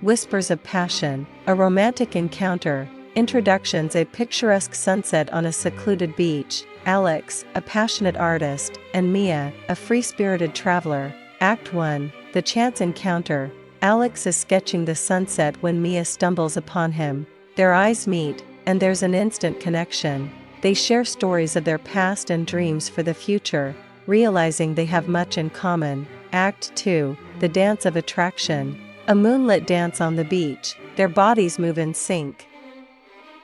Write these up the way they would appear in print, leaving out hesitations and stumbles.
whispers of passion, a romantic encounter. Introductions: a picturesque sunset on a secluded beach, Alex, a passionate artist, and Miaa, a free-spirited traveler. Act 1, the chance encounter. Alex is sketching the sunset when Miaa stumbles upon him. Their eyes meet, and there's an instant connection. They share stories of their past and dreams for the future, realizing they have much in common. Act 2, the dance of attraction. A moonlit dance on the beach, their bodies move in sync,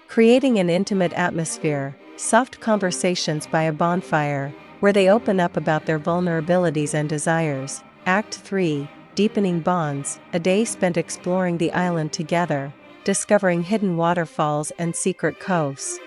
creating an intimate atmosphere. Soft conversations by a bonfire, where they open up about their vulnerabilities and desires. Act 3, deepening bonds. A day spent exploring the island together, discovering hidden waterfalls and secret coves.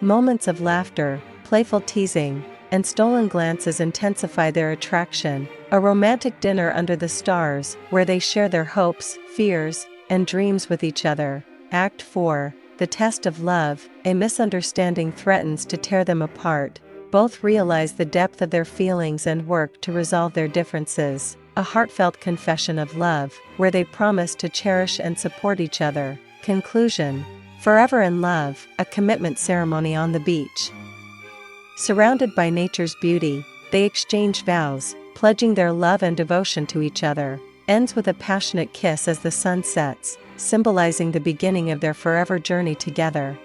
Moments of laughter, playful teasing, and stolen glances intensify their attraction. A romantic dinner under the stars, where they share their hopes, fears, and dreams with each other. Act 4, the test of love. A misunderstanding threatens to tear them apart. Both realize the depth of their feelings and work to resolve their differences. A heartfelt confession of love, where they promise to cherish and support each other. Conclusion: forever in love, a commitment ceremony on the beach. Surrounded by nature's beauty, they exchange vows, pledging their love and devotion to each other. Ends with a passionate kiss as the sun sets, symbolizing the beginning of their forever journey together.